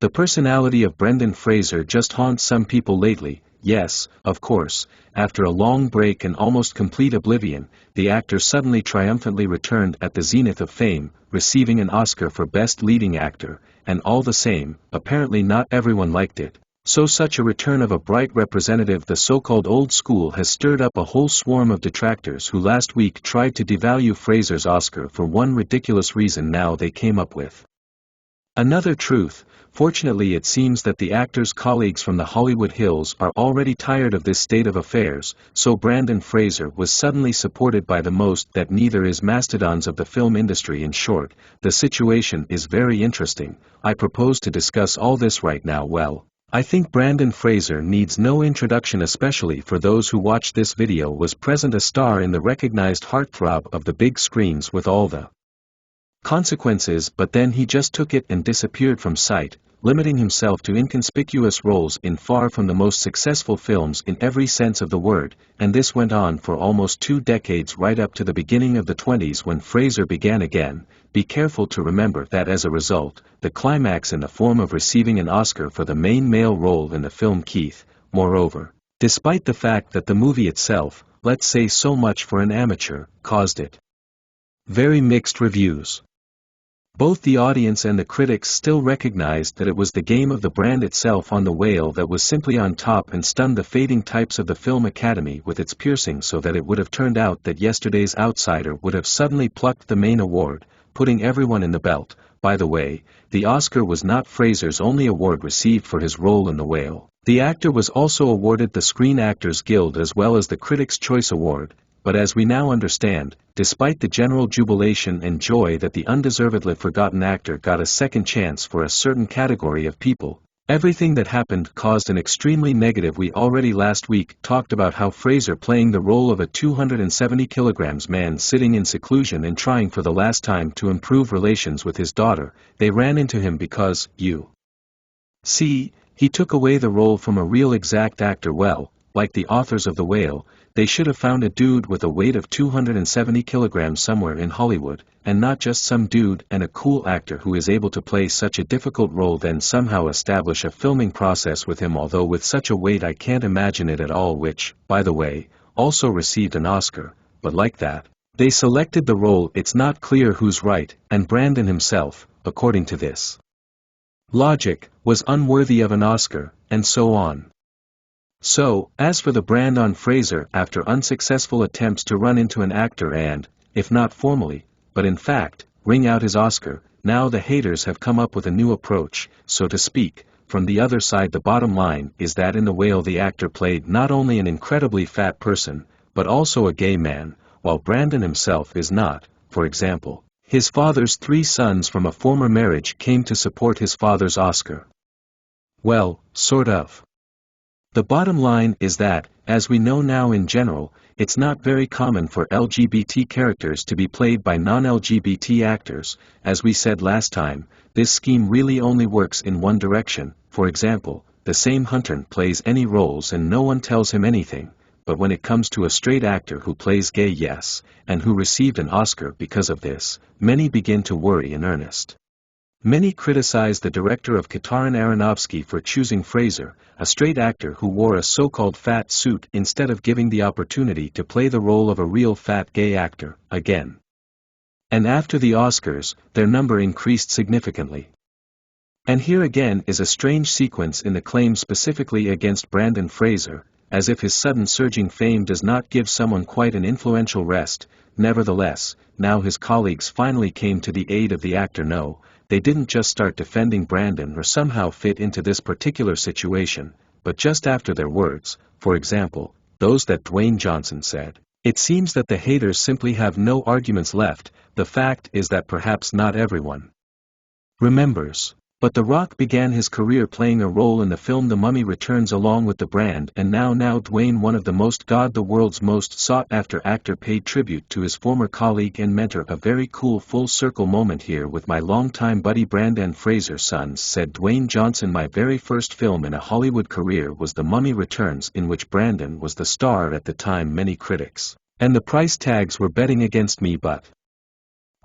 The personality of Brendan Fraser just haunts some people lately. Yes, of course, after a long break and almost complete oblivion, the actor suddenly triumphantly returned at the zenith of fame, receiving an Oscar for Best Leading Actor, and all the same, apparently not everyone liked it. So such a return of a bright representative of the so-called old school has stirred up a whole swarm of detractors who last week tried to devalue Fraser's Oscar for one ridiculous reason now they came up with. Another truth. Fortunately, it seems that the actor's colleagues from the Hollywood Hills are already tired of this state of affairs, so Brendan Fraser was suddenly supported by the most that neither is mastodons of the film industry. In short, the situation is very interesting. I propose to discuss all this right now. Well, I think Brendan Fraser needs no introduction, especially for those who watch this video. Was present a star in the recognized heartthrob of the big screens with all the consequences, but then he just took it and disappeared from sight, limiting himself to inconspicuous roles in far from the most successful films in every sense of the word, and this went on for almost 2 decades, right up to the beginning of the 20s when Fraser began again. Be careful to remember that as a result, the climax in the form of receiving an Oscar for the main male role in the film Keith. Moreover, despite the fact that the movie itself, let's say so much for an amateur, caused it very mixed reviews. Both the audience and the critics still recognized that it was the game of the brand itself on the whale that was simply on top and stunned the fading types of the film academy with its piercing, so that it would have turned out that yesterday's outsider would have suddenly plucked the main award, putting everyone in the belt. By the way, the Oscar was not Fraser's only award received for his role in The Whale. The actor was also awarded the Screen Actors Guild as well as the Critics' Choice Award. But as we now understand, despite the general jubilation and joy that the undeservedly forgotten actor got a second chance for a certain category of people, everything that happened caused an extremely negative. We already last week talked about how Fraser, playing the role of a 270 kilograms man sitting in seclusion and trying for the last time to improve relations with his daughter, they ran into him because, you see, he took away the role from a real exact actor. Well, like the authors of The Whale, they should have found a dude with a weight of 270 kilograms somewhere in Hollywood, and not just some dude and a cool actor who is able to play such a difficult role, then somehow establish a filming process with him. Although with such a weight I can't imagine it at all, which, by the way, also received an Oscar, but like that, they selected the role. It's not clear who's right, and Brendan himself, according to this logic, was unworthy of an Oscar, and so on. So, as for the brand on Fraser, after unsuccessful attempts to run into an actor and, if not formally, but in fact, ring out his Oscar, now the haters have come up with a new approach, so to speak. From the other side, the bottom line is that in The Whale the actor played not only an incredibly fat person, but also a gay man, while Brendan himself is not. For example, his father's 3 sons from a former marriage came to support his father's Oscar. Well, sort of. The bottom line is that, as we know now in general, it's not very common for LGBT characters to be played by non-LGBT actors. As we said last time, this scheme really only works in one direction. For example, the same Hunter plays any roles and no one tells him anything, but when it comes to a straight actor who plays gay, yes, and who received an Oscar because of this, many begin to worry in earnest. Many criticize the director of Darren Aronofsky for choosing Fraser, a straight actor who wore a so-called fat suit, instead of giving the opportunity to play the role of a real fat gay actor, again. And after the Oscars, their number increased significantly. And here again is a strange sequence in the claim specifically against Brendan Fraser, as if his sudden surging fame does not give someone quite an influential rest. Nevertheless, now his colleagues finally came to the aid of the actor. No, they didn't just start defending Brendan or somehow fit into this particular situation, but just after their words, for example, those that Dwayne Johnson said, it seems that the haters simply have no arguments left. The fact is that perhaps not everyone remembers, but The Rock began his career playing a role in the film The Mummy Returns along with the brand, and now Dwayne, one of the most the world's most sought-after actor, paid tribute to his former colleague and mentor. A very cool full circle moment here with my longtime buddy Brendan Fraser. Sons, said Dwayne Johnson, my very first film in a Hollywood career was The Mummy Returns, in which Brendan was the star. At the time many critics and the price tags were betting against me, but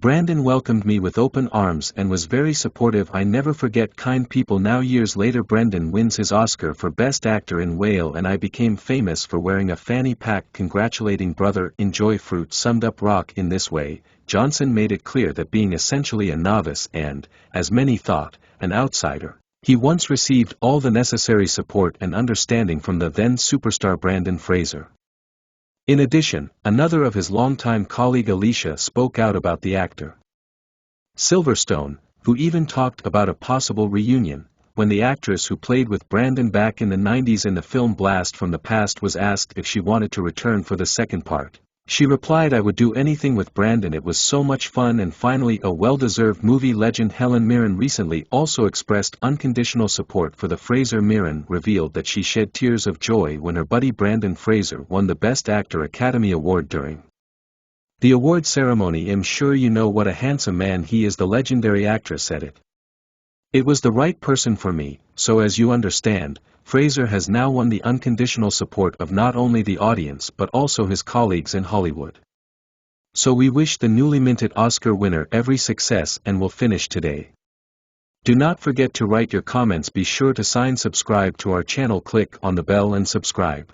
Brandon welcomed me with open arms and was very supportive. I never forget kind people. Now years later Brendan wins his Oscar for Best Actor in Whale, and I became famous for wearing a fanny pack congratulating brother. Enjoy fruit. Summed up Rock in this way. Johnson made it clear that being essentially a novice and, as many thought, an outsider, he once received all the necessary support and understanding from the then superstar Brendan Fraser. In addition, another of his longtime colleague Alicia spoke out about the actor. Silverstone, who even talked about a possible reunion, when the actress who played with Brandon back in the 90s in the film Blast from the Past was asked if she wanted to return for the second part. She replied, "I would do anything with Brandon, it was so much fun." And finally, a well-deserved movie legend Helen Mirren recently also expressed unconditional support for the Fraser. Mirren revealed that she shed tears of joy when her buddy Brendan Fraser won the Best Actor Academy Award during the award ceremony. "I'm sure you know what a handsome man he is," the legendary actress said it. "It was the right person for me, so as you understand, Fraser has now won the unconditional support of not only the audience but also his colleagues in Hollywood. So we wish the newly minted Oscar winner every success and will finish today. Do not forget to write your comments. Be sure to subscribe to our channel, click on the bell and subscribe.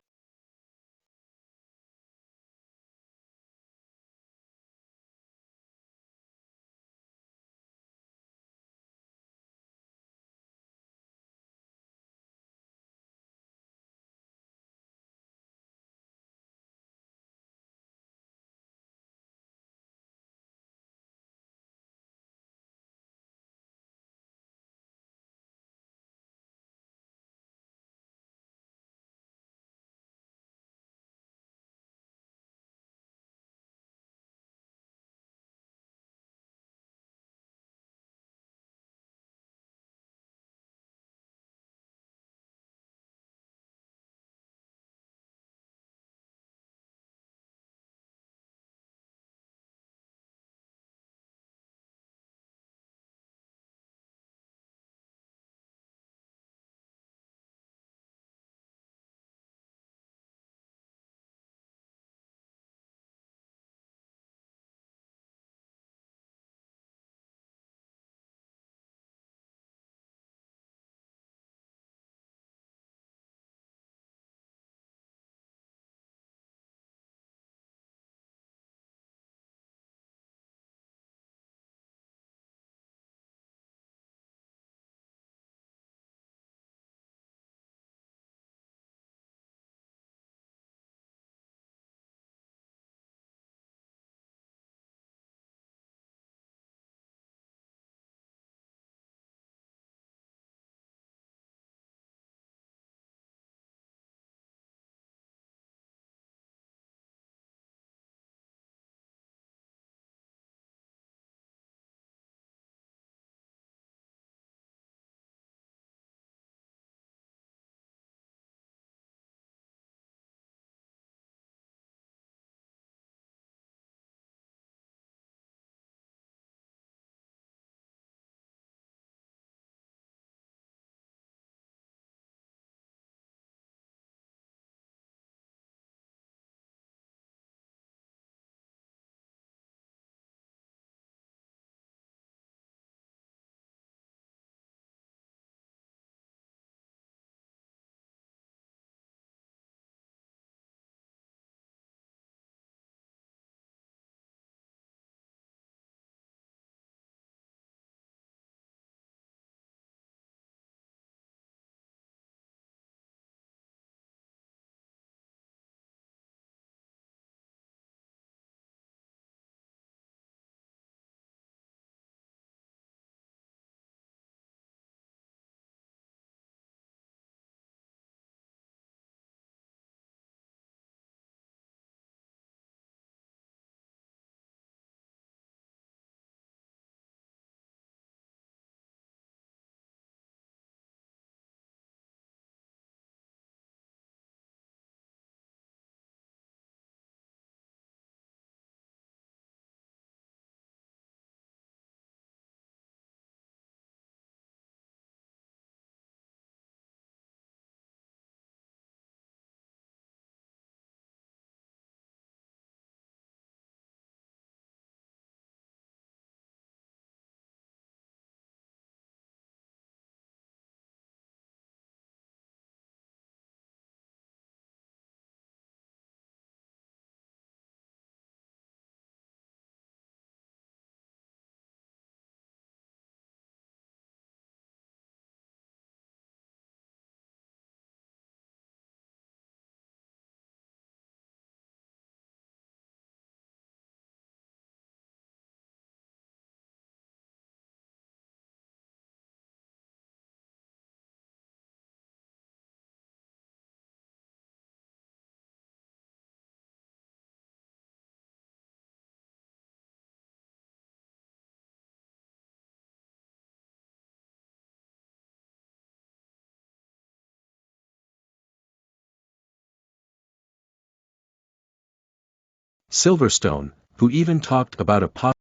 Silverstone, who even talked about a possible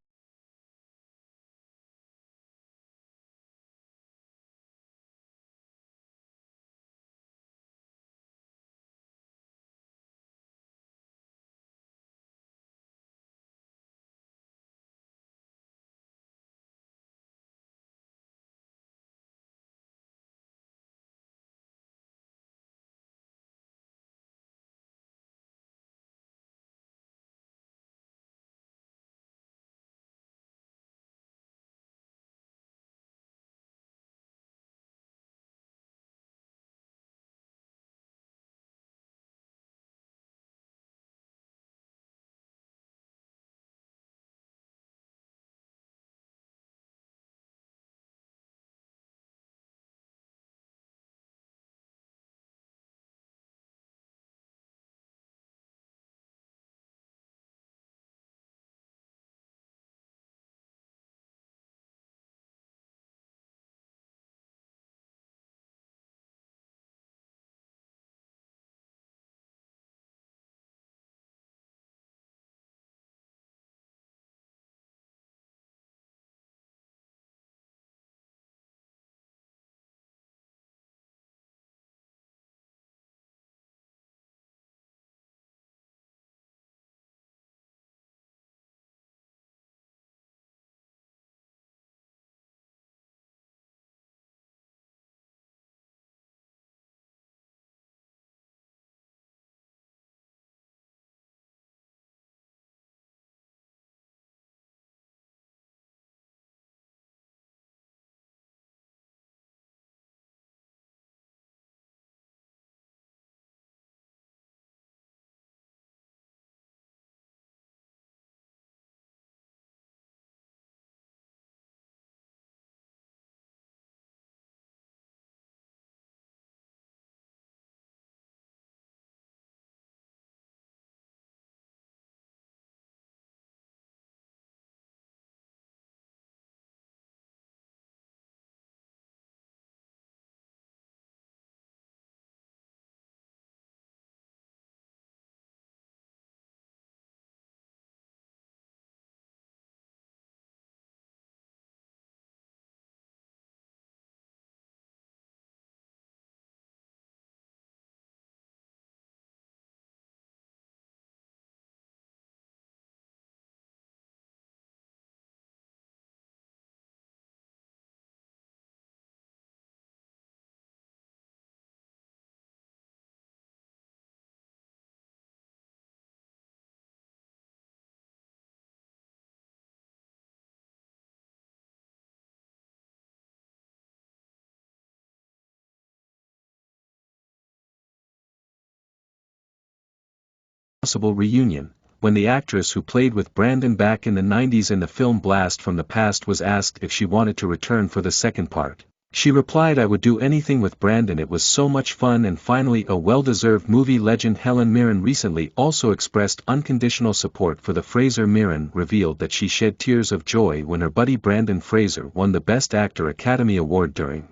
reunion. When the actress who played with Brandon back in the 90s in the film Blast from the Past was asked if she wanted to return for the second part, she replied, "I would do anything with Brandon, it was so much fun." And finally, a well-deserved movie legend Helen Mirren recently also expressed unconditional support for the Fraser. Mirren revealed that she shed tears of joy when her buddy Brendan Fraser won the Best Actor Academy Award during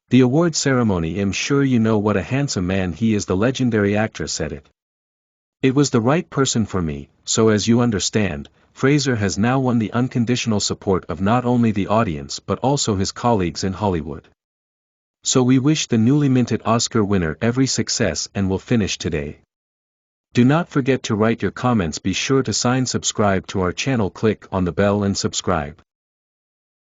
the award ceremony. "I'm sure you know what a handsome man he is," the legendary actress said it. "It was the right person for me, so as you understand, Fraser has now won the unconditional support of not only the audience but also his colleagues in Hollywood. So we wish the newly minted Oscar winner every success and will finish today. Do not forget to write your comments. Be sure to subscribe to our channel, click on the bell and subscribe.